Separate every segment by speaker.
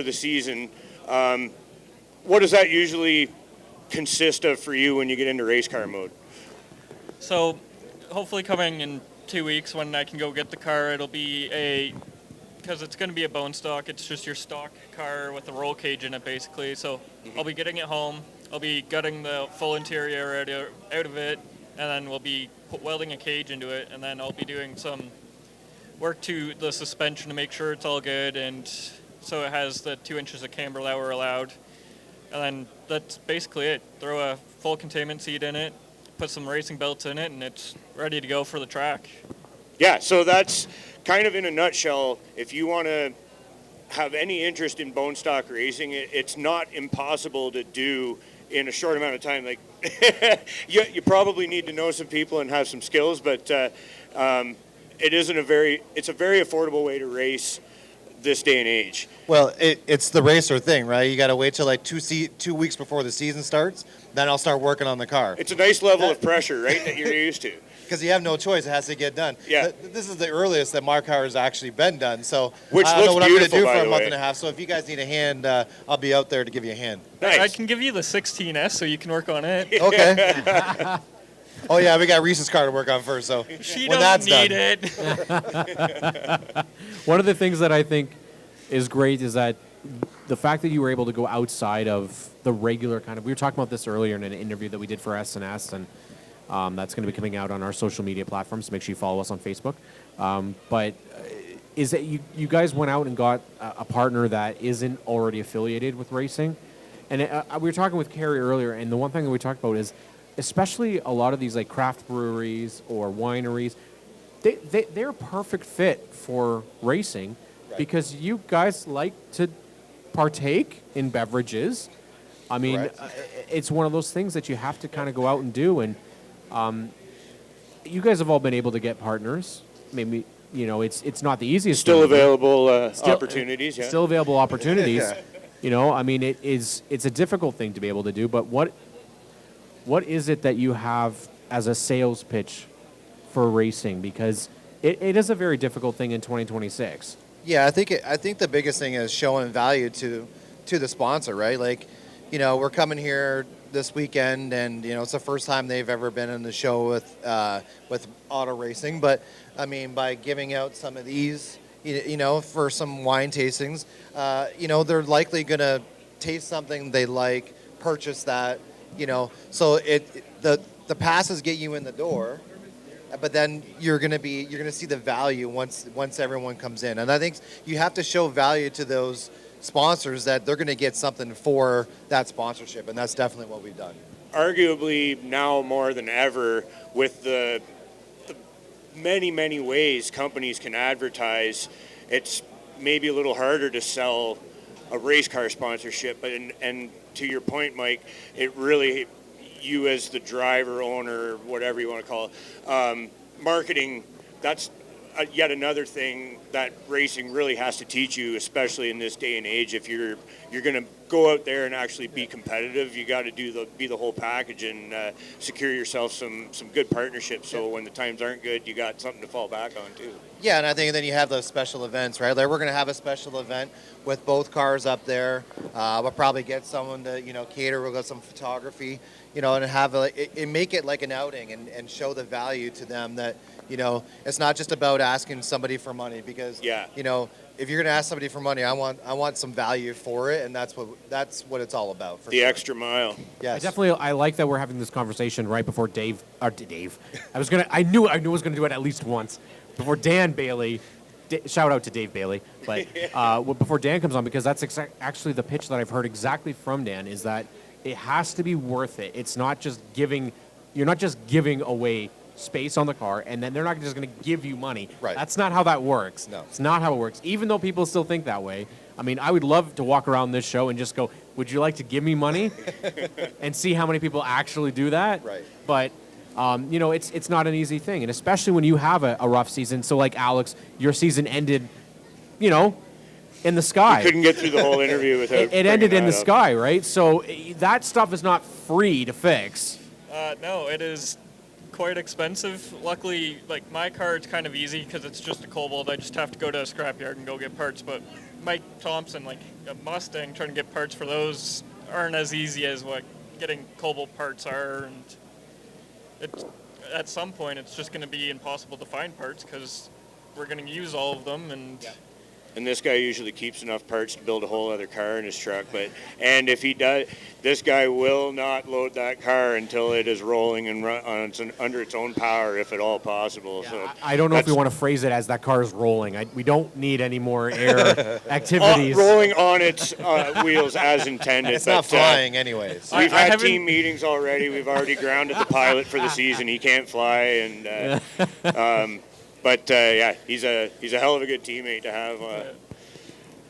Speaker 1: for the season. What does that usually consist of for you when you get into race car mode?
Speaker 2: So hopefully coming in 2 weeks when I can go get the car, it'll be because it's going to be a bone stock. It's just your stock car with a roll cage in it, basically. So I'll be getting it home. I'll be gutting the full interior out of it, and then we'll be welding a cage into it, and then I'll be doing some work to the suspension to make sure it's all good, and so it has the 2 inches of camber that we're allowed. And then that's basically it. Throw a full containment seat in it, put some racing belts in it, and it's ready to go for the track.
Speaker 1: Yeah, so that's kind of in a nutshell. If you want to have any interest in bone stock racing, it's not impossible to do in a short amount of time. Like you probably need to know some people and have some skills, but it's a very affordable way to race this day and age.
Speaker 3: Well, it's the racer thing, right? You got to wait till like 2 weeks before the season starts. Then I'll start working on the car.
Speaker 1: It's a nice level of pressure, right, that you're used to.
Speaker 3: Because you have no choice; it has to get done.
Speaker 1: Yeah.
Speaker 3: This is the earliest that my car has actually been done. So
Speaker 1: Which
Speaker 3: I don't know
Speaker 1: looks
Speaker 3: what I'm going to
Speaker 1: beautiful,
Speaker 3: do
Speaker 1: by
Speaker 3: for a
Speaker 1: the
Speaker 3: month
Speaker 1: way.
Speaker 3: and a half. So if you guys need a hand, I'll be out there to give you a hand.
Speaker 1: Nice.
Speaker 2: I can give you the 16S so you can work on it.
Speaker 3: Okay. Oh yeah, we got Reese's car to work on first. So
Speaker 2: She
Speaker 3: when
Speaker 2: doesn't
Speaker 3: that's
Speaker 2: need
Speaker 3: done,
Speaker 2: it.
Speaker 4: One of the things that I think is great is that the fact that you were able to go outside of the regular kind of, we were talking about this earlier in an interview that we did for S&S, and that's going to be coming out on our social media platforms, so make sure you follow us on Facebook. But is that you guys went out and got a partner that isn't already affiliated with racing? And we were talking with Carrie earlier, and the one thing that we talked about is, especially a lot of these like craft breweries or wineries, they're a perfect fit for racing. Right. Because you guys like to partake in beverages. I mean, it's one of those things that you have to kind of go out and do. And you guys have all been able to get partners. Maybe, it's not the easiest.
Speaker 1: Still available opportunities, yeah.
Speaker 4: Still available opportunities.
Speaker 3: Yeah.
Speaker 4: I mean, it's a difficult thing to be able to do. But what is it that you have as a sales pitch for racing? Because it is a very difficult thing in 2026.
Speaker 3: Yeah, I think the biggest thing is showing value to the sponsor, right? Like, we're coming here this weekend, and it's the first time they've ever been in the show with auto racing. But I mean, by giving out some of these, for some wine tastings, they're likely gonna taste something they like, purchase that, So the passes get you in the door. But then you're gonna see the value once everyone comes in, and I think you have to show value to those sponsors that they're gonna get something for that sponsorship, and that's definitely what we've done.
Speaker 1: Arguably now more than ever, with the many ways companies can advertise, it's maybe a little harder to sell a race car sponsorship. And to your point, Mike, it really, you as the driver, owner, whatever you want to call it, marketing, that's yet another thing that racing really has to teach you, especially in this day and age. If you're going to go out there and actually be competitive, you got to be the whole package and secure yourself some good partnerships. So when the times aren't good, you got something to fall back on too.
Speaker 3: Yeah, and I think then you have those special events, right? Like we're going to have a special event with both cars up there. We'll probably get someone to cater. We'll get some photography, and have and make it like an outing and show the value to them that it's not just about asking somebody for money, because if you're going to ask somebody for money, I want some value for it, and that's what it's all about.
Speaker 1: The extra mile.
Speaker 3: Yes.
Speaker 4: I like that we're having this conversation right before Dave. I knew I was going to do it at least once before Dan Bailey. Shout out to Dave Bailey, but before Dan comes on, because that's actually the pitch that I've heard exactly from Dan, is that it has to be worth it. It's not just giving. You're not just giving away space on the car, and then they're not just going to give you money.
Speaker 3: Right.
Speaker 4: That's not how that works.
Speaker 3: No.
Speaker 4: It's not how it works. Even though people still think that way. I mean, I would love to walk around this show and just go, would you like to give me money? And see how many people actually do that.
Speaker 3: Right.
Speaker 4: But, it's not an easy thing. And especially when you have a rough season. So like Alex, your season ended, in the sky.
Speaker 1: You couldn't get through the whole interview without
Speaker 4: it ended in the
Speaker 1: up.
Speaker 4: sky, right? So that stuff is not free to fix.
Speaker 2: No, it is quite expensive. Luckily, like my car, it's kind of easy because it's just a Cobalt. I just have to go to a scrapyard and go get parts. But Mike Thompson, like a Mustang, trying to get parts for those aren't as easy as what getting Cobalt parts are, and at some point it's just going to be impossible to find parts because we're going to use all of them,
Speaker 1: And this guy usually keeps enough parts to build a whole other car in his truck. And if he does, this guy will not load that car until it is rolling and under its own power, if at all possible.
Speaker 4: Yeah,
Speaker 1: So
Speaker 4: I don't know if we want to phrase it as that car is rolling. We don't need any more air activities.
Speaker 1: rolling on its wheels as intended.
Speaker 3: It's not flying anyways.
Speaker 1: We've had team meetings already. We've already grounded the pilot for the season. He can't fly, and but he's a hell of a good teammate to have.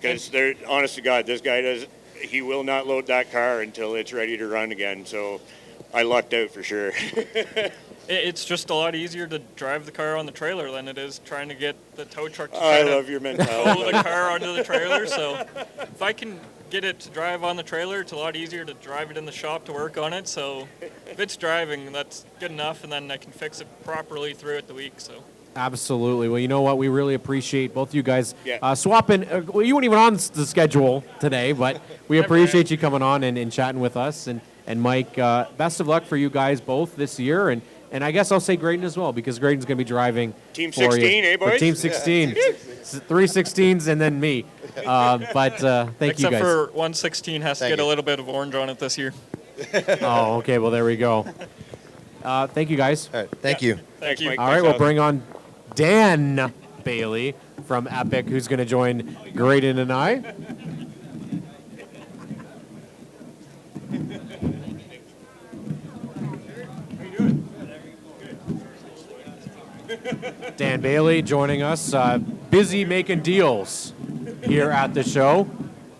Speaker 1: Because honest to God, this guy he will not load that car until it's ready to run again. So I lucked out for sure.
Speaker 2: it's just a lot easier to drive the car on the trailer than it is trying to get the tow truck to
Speaker 1: I love your mentality.
Speaker 2: tow the car onto the trailer. So if I can get it to drive on the trailer, it's a lot easier to drive it in the shop to work on it. So if it's driving, that's good enough, and then I can fix it properly throughout the week. So.
Speaker 4: Absolutely. Well, you know what? We really appreciate both you guys
Speaker 1: Yeah.
Speaker 4: swapping. Well, you weren't even on the schedule today, but we appreciate you coming on and chatting with us. And Mike, best of luck for you guys both this year. And I guess I'll say Graydon as well, because Graydon's going to be driving
Speaker 1: Team
Speaker 4: for
Speaker 1: 16,
Speaker 4: you.
Speaker 1: eh, boys?
Speaker 4: For Team 16. 3 16s and then me. But thank you guys.
Speaker 2: Except for 116 has to get a little bit of orange on it this year.
Speaker 4: Oh, okay. Well, there we go. Thank you, guys.
Speaker 3: All right, thank you.
Speaker 1: Thanks, Mike.
Speaker 4: All right, we'll bring on Dan Bailey from Epic, who's going to join Graydon and I. Dan Bailey joining us, busy making deals here at the show,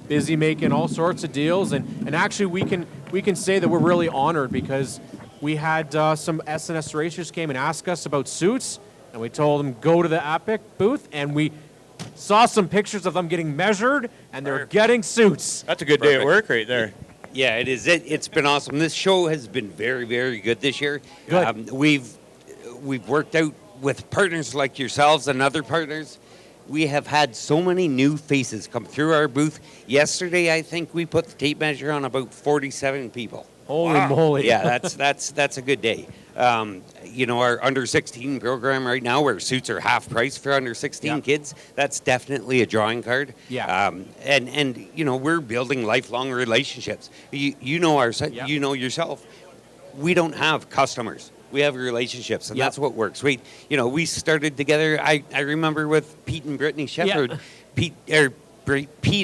Speaker 4: busy making all sorts of deals, and actually we can say that we're really honored because we had some SNS racers came and asked us about suits, and we told them go to the Epic booth, and we saw some pictures of them getting measured, and they're getting suits.
Speaker 5: That's a good day at work right there.
Speaker 6: Yeah, it is. It's been awesome. This show has been very, very good this year.
Speaker 4: Good.
Speaker 6: We've worked out with partners like yourselves and other partners. We have had so many new faces come through our booth. Yesterday, I think we put the tape measure on about 47 people.
Speaker 4: Holy moly.
Speaker 6: Yeah, that's a good day. Our under 16 program right now, where suits are half price for under 16 kids, that's definitely a drawing card.
Speaker 4: Yeah.
Speaker 6: And we're building lifelong relationships. You know yourself. We don't have customers. We have relationships, and that's what works. We started together. I remember with Pete and Brittany Shepard. Pete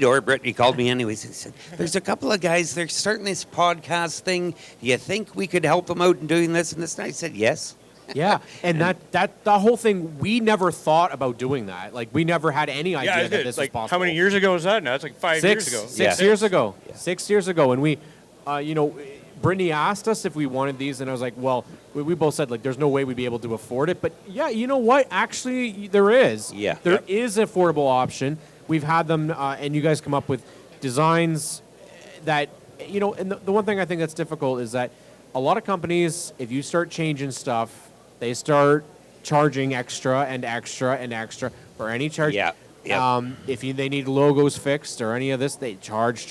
Speaker 6: or Brittany called me anyways and said, there's a couple of guys, they're starting this podcast thing. Do you think we could help them out in doing this and this? And I said, yes.
Speaker 4: Yeah, and that the whole thing, we never thought about doing that. Like, we never had any idea that this was possible.
Speaker 5: How many years ago was that now? It's like 5 years ago.
Speaker 4: 6 years ago. Yeah. 6 years ago. And we, Brittany asked us if we wanted these, and I was like, well, we both said, like, there's no way we'd be able to afford it. But, yeah, you know what? Actually, there is.
Speaker 6: Yeah.
Speaker 4: There is an affordable option. We've had them, and you guys come up with designs that, and the one thing I think that's difficult is that a lot of companies, if you start changing stuff, they start charging extra and extra and extra for any charge.
Speaker 6: Yeah. Yep.
Speaker 4: If they need logos fixed or any of this, they charge.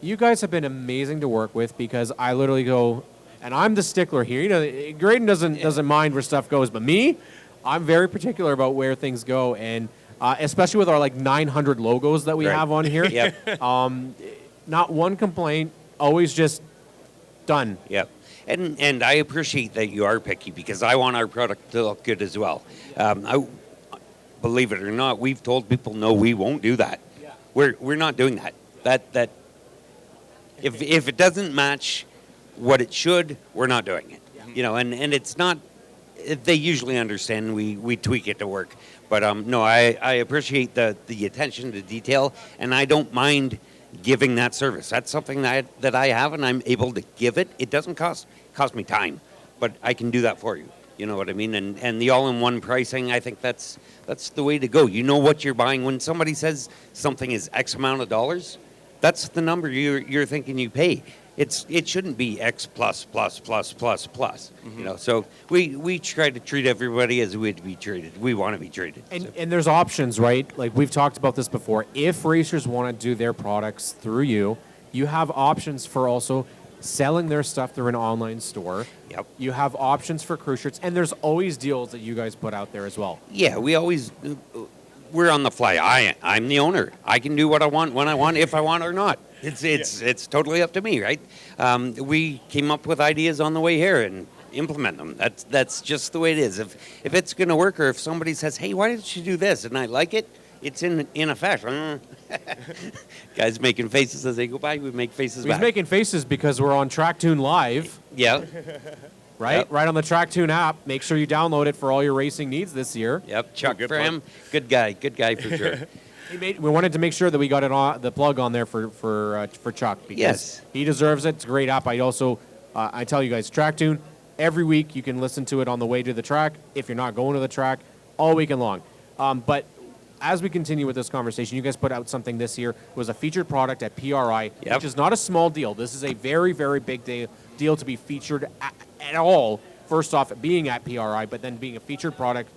Speaker 4: You guys have been amazing to work with because I literally go, and I'm the stickler here. Graydon doesn't mind where stuff goes, but me, I'm very particular about where things go, and especially with our 900 logos that we have on here.
Speaker 6: Yep.
Speaker 4: Not one complaint, always just done.
Speaker 6: Yep. And I appreciate that you are picky because I want our product to look good as well. Believe it or not, we've told people, no, we won't do that. Yeah. We're not doing that. That if it doesn't match what it should, we're not doing it. Yeah. And it's not. They usually understand. We tweak it to work. But no, I appreciate the attention to detail, and I don't mind giving that service. That's something that I have, and I'm able to give it. It doesn't cost me time, but I can do that for you. You know what I mean? And the all-in-one pricing, I think that's the way to go. You know what you're buying. When somebody says something is X amount of dollars, that's the number you're thinking you pay. it shouldn't be X plus plus plus plus plus. You know, so we try to treat everybody as we'd be treated. We want to be treated.
Speaker 4: And there's options, right? Like we've talked about this before. If racers want to do their products through you, you have options for also selling their stuff through an online store.
Speaker 6: Yep.
Speaker 4: You have options for crew shirts, and there's always deals that you guys put out there as well.
Speaker 6: Yeah, we're on the fly. I'm the owner. I can do what I want when I want, if I want or not. It's totally up to me, right? We came up with ideas on the way here and implement them. That's just the way it is. If it's going to work, or if somebody says, "Hey, why didn't you do this?" and I like it, it's in effect. Guys making faces as they go by. We make faces
Speaker 4: He's
Speaker 6: back.
Speaker 4: making faces because we're on TrackTune Live,
Speaker 6: Yeah.
Speaker 4: right?
Speaker 6: Yep.
Speaker 4: Right on the TrackTune app. Make sure you download it for all your racing needs this year.
Speaker 6: Yep. Chuck
Speaker 1: good
Speaker 6: for
Speaker 1: plug.
Speaker 6: him. Good guy for sure.
Speaker 4: We wanted to make sure that we got it on the plug on there for Chuck because
Speaker 6: Yes.
Speaker 4: he deserves it. It's a great app. I also I tell you guys, TrackTune every week you can listen to it on the way to the track. If you're not going to the track, all weekend long. But as we continue with this conversation, you guys put out something this year. It was a featured product at PRI,
Speaker 6: Yep.
Speaker 4: which is not a small deal. This is a very, very big deal to be featured at all. First off, being at PRI, but then being a featured product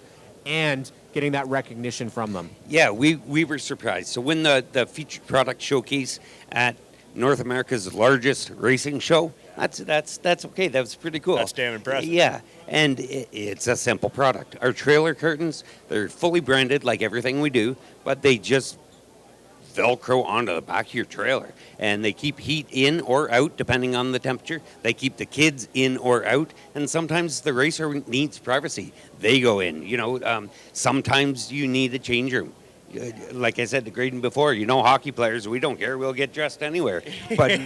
Speaker 4: and getting that recognition from them.
Speaker 6: Yeah, we were surprised. So when the featured product showcase at North America's largest racing show, that's okay. That was pretty cool.
Speaker 1: That's damn impressive.
Speaker 6: Yeah, and it's a simple product. Our trailer curtains, they're fully branded like everything we do, but they just Velcro onto the back of your trailer, and they keep heat in or out depending on the temperature. They keep the kids in or out, and sometimes the racer needs privacy. They go in. You know, sometimes you need a change room. Like I said to Graydon before, you know, hockey players, we don't care. We'll get dressed anywhere. But